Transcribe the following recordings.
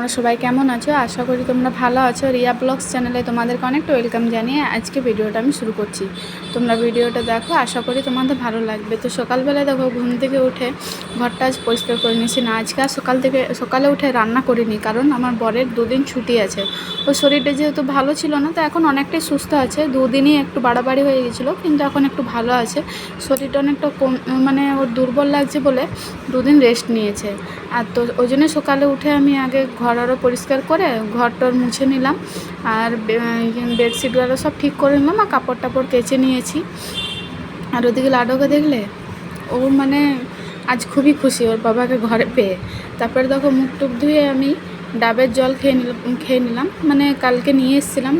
তোমরা সবাই কেমন আছো? আশা করি তোমরা ভালো আছো। রিয়া ব্লগস চ্যানেলে তোমাদেরকে অনেকটা ওয়েলকাম জানিয়ে আজকে ভিডিওটা আমি শুরু করছি। তোমরা ভিডিওটা দেখো, আশা করি তোমাদের ভালো লাগবে। তো সকালবেলায় দেখো ঘুম থেকে উঠে ঘরটা আজ পরিষ্কার করে নিয়েছি। না, আজকে আর সকালে উঠে রান্না করিনি, কারণ আমার বরের দুদিন ছুটি আছে। ওর শরীরটা যেহেতু ভালো ছিল না, তো এখন অনেকটাই সুস্থ আছে। দুদিনই একটু বাড়াবাড়ি হয়ে গেছিলো, কিন্তু এখন একটু ভালো আছে। শরীরটা অনেকটা কম, মানে ওর দুর্বল লাগছে বলে দুদিন রেস্ট নিয়েছে। আর তো ওই জন্য সকালে উঠে আমি আগে ঘর আরও পরিষ্কার করে ঘরটর মুছে নিলাম, আর বেডশিটগুলো সব ঠিক করে নিলাম, আর কাপড় টাপড় কেচে নিয়েছি। আর ওদিকে লাডোকে দেখলে ও মানে আজ খুবই খুশি ওর বাবাকে ঘরে পেয়ে। তারপরে দেখো মুখ টুক ধুয়ে আমি ডাবের জল খেয়ে নিলাম। মানে কালকে নিয়ে এসেছিলাম,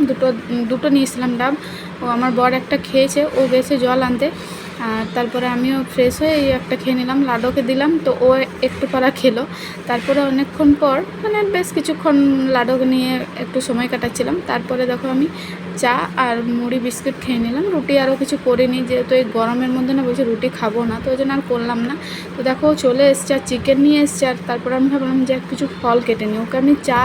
দুটো নিয়ে এসেছিলাম ডাব। ও আমার বর একটা খেয়েছে, ও গেছে জল আনতে। আর তারপরে আমিও ফ্রেশ হয়ে এই একটা খেয়ে নিলাম, লাডোকে দিলাম, তো ও একটু পারা খেলো। তারপরে অনেকক্ষণ পর মানে বেশ কিছুক্ষণ লাডোকে নিয়ে একটু সময় কাটাচ্ছিলাম। তারপরে দেখো আমি চা আর মুড়ি বিস্কুট খেয়ে নিলাম। রুটি আরও কিছু করিনি, যেহেতু এই গরমের মধ্যে না বলছে রুটি খাবো না, তো ওই জন্য আর করলাম না। তো দেখো চলে এসছে আর চিকেন নিয়ে এসছে। আর তারপরে আমি ভাবলাম যে কিছু ফল কেটে নিই। ওকে আমি চা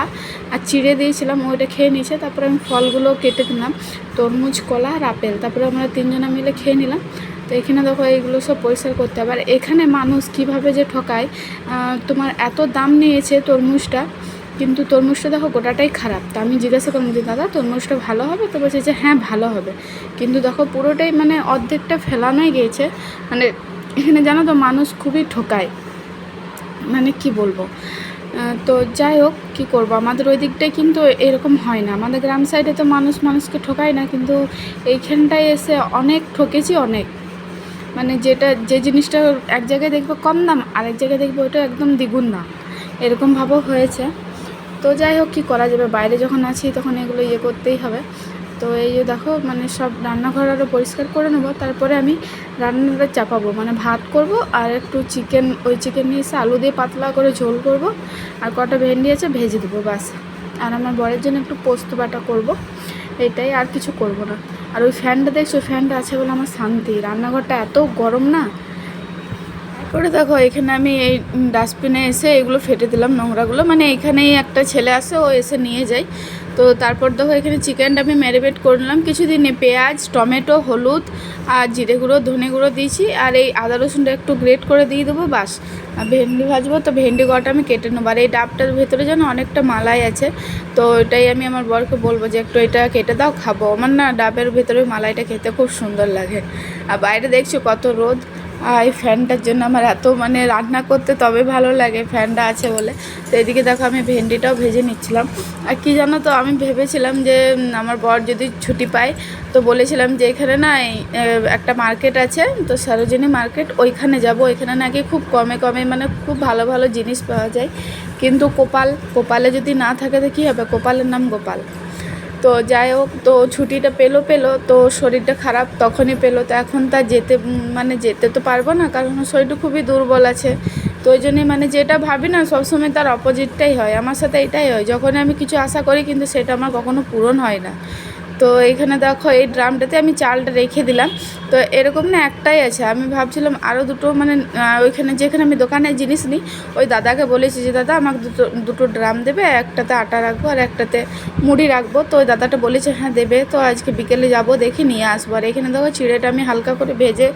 আর চিড়ে দিয়েছিলাম, ওইটা খেয়ে নিয়েছে। তারপরে আমি ফলগুলো কেটে দিলাম, তরমুজ, কলা আর আপেল। তারপরে আমরা তিনজনা মিলে খেয়ে নিলাম। তো এখানে দেখো এইগুলো সব পরিষ্কার করতে হবে। আর এখানে মানুষ কীভাবে যে ঠকায়, তোমার এত দাম নিয়েছে তরমুজটা, কিন্তু তরমুজটা দেখো গোটাটাই খারাপ। তো আমি জিজ্ঞাসা করলাম যে দাদা তরমুজটা ভালো হবে? তো বলছে যে হ্যাঁ ভালো হবে, কিন্তু দেখো পুরোটাই মানে অর্ধেকটা ফেলানোই গিয়েছে। মানে এখানে জানো তো মানুষ খুবই ঠকায়, মানে কি বলবো। তো যাই হোক, কী করবো, আমাদের ওই দিকটায় কিন্তু এরকম হয় না। আমাদের গ্রাম সাইডে তো মানুষকে ঠকায় না, কিন্তু এইখানটায় এসে অনেক ঠকেছি, অনেক। মানে যে জিনিসটা এক জায়গায় দেখবো কম দাম, আরেক জায়গায় দেখবো ওটা একদম দ্বিগুণ দাম, এরকমভাবেও হয়েছে। তো যাই হোক, কী করা যাবে, বাইরে যখন আছি তখন এগুলো করতেই হবে। তো এই যে দেখো মানে সব রান্নাঘর আরও পরিষ্কার করে নেবো। তারপরে আমি রান্নাটা চাপাবো, মানে ভাত করব, আর একটু চিকেন নিয়ে এসে আলু দিয়ে পাতলা করে ঝোল করব, আর কটা ভেন্ডি আছে ভেজে দেবো, ব্যাস। আর আমার বরের জন্য একটু পোস্ত বাটা করব, এটাই, আর কিছু করব না। আর ওই ফ্যানটা দেখছো, ফ্যানটা আছে বলে আমার শান্তি। রান্নাঘরটা এত গরম না। তারপরে দেখো এখানে আমি এই ডাস্টবিনে এসে এগুলো ফেটে দিলাম, নোংরাগুলো। মানে এখানেই একটা ছেলে আসে, ও এসে নিয়ে যায়। তো তারপর দেখো এখানে চিকেনটা আমি ম্যারিনেট করে নিলাম কিছুদিনে। পেঁয়াজ, টমেটো, হলুদ আর জিরে গুঁড়ো, ধনে গুঁড়ো দিয়েছি। আর এই আদা রসুনটা একটু গ্রেট করে দিয়ে দেবো, বাস। আর ভেন্ডি ভাজবো, তো ভেন্ডি কটা আমি কেটে নেবো। আর এই ডাবটার ভেতরে যেন অনেকটা মালাই আছে, তো এটাই আমি আমার বরকে বলবো যে একটু এটা কেটে দাও, খাবো। আমার না ডাবের ভেতরে মালাইটা খেতে খুব সুন্দর লাগে। আর বাইরে দেখছো কত রোদ, এই ফ্যানটার জন্য আমার এত মানে রান্না করতে তবে ভালো লাগে, ফ্যানটা আছে বলে। তো এদিকে দেখো আমি ভেন্ডিটাও ভেজে নিচ্ছিলাম। আর কি জানো তো, আমি ভেবেছিলাম যে আমার বর যদি ছুটি পায়, তো বলেছিলাম যে এখানে না একটা মার্কেট আছে, তো সরোজিনী মার্কেট, ওইখানে যাব। ওইখানে নাকি খুব কমে মানে খুব ভালো ভালো জিনিস পাওয়া যায়। কিন্তু কপালে যদি না থাকে তো কী হবে, কপালের নাম গোপাল। তো যাই হোক, তো ছুটিটা পেলো, তো শরীরটা খারাপ তখনই পেলো। তো এখন তা যেতে তো পারবো না, কারণ শরীরটা খুবই দুর্বল আছে। তো ওই জন্যে মানে যেটা ভাবি না, সবসময় তার অপোজিটটাই হয়। আমার সাথে এটাই হয়, যখন আমি কিছু আশা করি কিন্তু সেটা আমার কখনো পূরণ হয় না। তো এইখানে দেখো এই ড্রামটাতে আমি চালটা রেখে দিলাম। তো এরকম না একটাই আছে, আমি ভাবছিলাম আরও দুটো, মানে ওইখানে যেখানে আমি দোকানে জিনিস নিই, ওই দাদাকে বলেছি যে দাদা আমাকে দুটো ড্রাম দেবে, একটাতে আটা রাখবো আর একটাতে মুড়ি রাখবো। তো ওই দাদাটা বলেছে হ্যাঁ দেবে। তো আজকে বিকেলে যাব, দেখি নিয়ে আসবো। আর এখানে দেখো চিড়েটা আমি হালকা করে ভেজে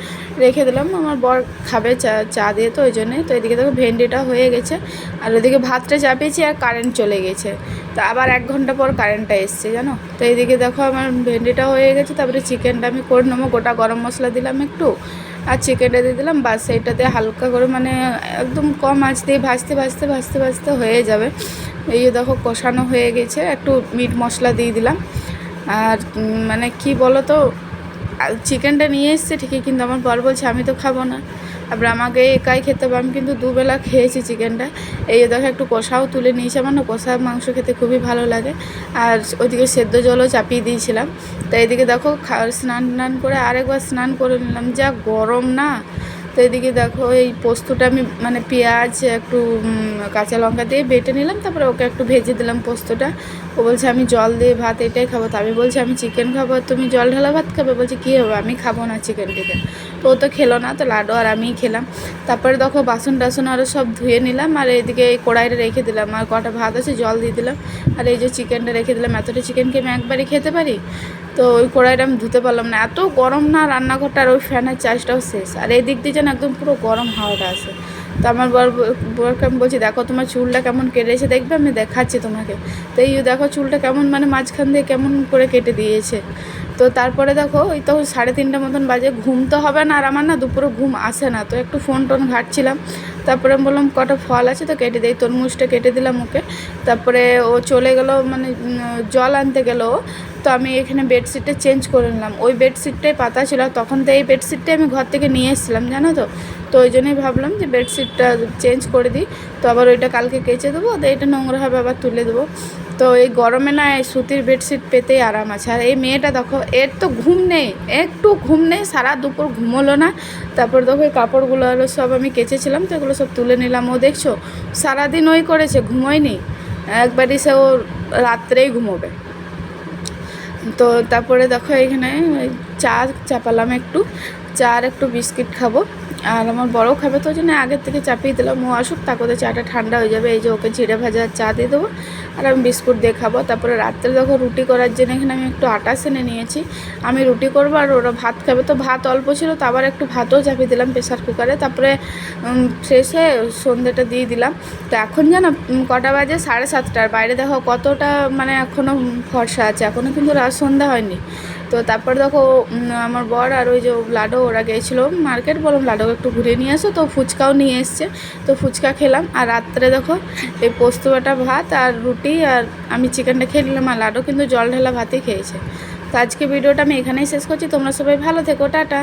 রেখে দিলাম, আমার বর খাবে চা দিয়ে, তো ওই জন্যই। তো এদিকে দেখো ভেন্ডিটা হয়ে গেছে, আর ওইদিকে ভাতটা চাপিয়েছি, আর কারেন্ট চলে গেছে। তো আবার 1 ঘন্টা পর কারেন্টটা এসছে জানো। তো এইদিকে দেখো আমার ভেন্ডিটা হয়ে গেছে। তারপরে চিকেনটা আমি করে নেবো, গোটা গরম মশলা দিলাম একটু, আর চিকেনটা দিয়ে দিলাম, বাস। এইটাতে হালকা করে মানে একদম কম আঁচ দিয়ে ভাজতে হয়ে যাবে। এই যে দেখো কষানো হয়ে গেছে, একটু মিট মশলা দিয়ে দিলাম। আর মানে কি বলো তো, চিকেনটা নিয়ে এসছে ঠিকই, কিন্তু আমার বর বলছে আমি তো খাবো না, আবার আমাকে একাই খেতে হবে। আমি কিন্তু দুবেলা খেয়েছি চিকেনটা। এই দেখো একটু কষাও তুলে নিয়েছি, আমার না কষা মাংস খেতে খুবই ভালো লাগে। আর ওইদিকে সেদ্ধ জলও চাপিয়ে দিয়েছিলাম। তো এইদিকে দেখো স্নান করে আরেকবার স্নান করে নিলাম, যা গরম না। তো এদিকে দেখো এই পোস্তটা আমি মানে পেঁয়াজ একটু কাঁচা লঙ্কা দিয়ে বেটে নিলাম, তারপরে ওকে একটু ভেজে দিলাম পোস্তটা। ও বলছে আমি জল দিয়ে ভাত এটাই খাবো। তো আমি বলছি আমি চিকেন খাবো, তুমি জল ঢালা ভাত খাবে? বলছে কী হবে, আমি খাবো না চিকেন টিকেন। তো ও তো খেলো না, তো লাড্ডু আর আমিই খেলাম। তারপরে দেখো বাসন টাসন আরও সব ধুয়ে নিলাম, আর এইদিকে এই কড়াইটা রেখে দিলাম, আর কটা ভাত আছে জল দিয়ে দিলাম, আর এই যে চিকেনটা রেখে দিলাম। এতটা চিকেনকে আমি একবারই খেতে পারি, তো ওই কড়াইটা আমি ধুতে পারলাম না, এত গরম না রান্নাঘরটা, আর ওই ফ্যানের চার্জটাও শেষ, আর এই দিক দিয়ে যেন একদম পুরো গরম হাওয়াটা আসে। তো আমার বরকে আমি বলছি দেখো তোমার চুলটা কেমন কেটেছে, দেখবে আমি দেখাচ্ছি তোমাকে। তো এই দেখো চুলটা কেমন মানে মাঝখান দিয়ে কেমন করে কেটে দিয়েছে। তো তারপরে দেখো ওই তো 3:30 মতন বাজে, ঘুম তো হবে না, আর আমার না দুপুরে ঘুম আসে না, তো একটু ফোন টোন ঘাঁটছিলাম। তারপরে আমি বললাম কটা ফল আছে তো কেটে দিই, তরমুজটা কেটে দিলাম ওকে। তারপরে ও চলে গেল মানে জল আনতে গেল। তো আমি এখানে বেডশিটটা চেঞ্জ করে নিলাম, ওই বেডশিটটাই পাতা ছিল, তখন তো এই বেডশিটটাই আমি ঘর থেকে নিয়ে এসেছিলাম জানো তো। তো ওই জন্যই ভাবলাম যে বেডশিটটা চেঞ্জ করে দিই, তো আবার ওইটা কালকে কেচে দেবো, তো এটা নোংরা হবে আবার তুলে দেবো। তো এই গরমে না এই সুতির বেডশিট পেতেই আরাম আছে। আর এই মেয়েটা দেখো এর তো ঘুম নেই, একটু ঘুম নেই, সারা দুপুর ঘুমোলো না। তারপর দেখো এই কাপড়গুলো হলো সব আমি কেচেছিলাম, তো এগুলো সব তুলে নিলাম। ও দেখছো সারাদিন ওই করেছে, ঘুমোয়নি, একবারই সে ও রাত্রেই ঘুমোবে। তো তারপরে দেখো এখানে চা চাপালাম, একটু চা আর একটু বিস্কিট খাবো, আর আমার বড়ও খাবে, তো জন্য আগের থেকে চাপিয়ে দিলাম, ও আসুক তারপরে চাটা ঠান্ডা হয়ে যাবে। এই যে ওকে জিরে ভাজা চা দিয়ে দেবো, আর আমি বিস্কুট দিয়ে খাবো। তারপরে রাত্রে দেখো রুটি করার জন্য এখানে আমি একটু আটা সেনে নিয়েছি, আমি রুটি করবো আর ওরা ভাত খাবে। তো ভাত অল্প ছিল, তো আবার একটু ভাতও চাপিয়ে দিলাম প্রেসার কুকারে। তারপরে ফ্রেশ হয়ে সন্ধ্যেটা দিয়ে দিলাম। তো এখন জানো কটা বাজে, 7:30, বাইরে দেখো কতটা মানে এখনও ফর্সা আছে, এখনও কিন্তু রাত সন্ধ্যা হয়নি। তো তারপর দেখো আমার বর আর ওই যে লাডো ওরা গিয়েছিলো মার্কেট, বললাম লাডোকে একটু ঘুরে নিয়ে আসো, তো ফুচকাও নিয়ে এসছে, তো ফুচকা খেলাম। আর রাত্রে দেখো এই পোস্ত বাটা ভাত আর রুটি, আর আমি চিকেনটা খেয়ে নিলাম, আর লাডো কিন্তু জল ঢালা ভাতই খেয়েছে। তো আজকে ভিডিওটা আমি এখানেই শেষ করছি, তোমরা সবাই ভালো থেকো, টাটা।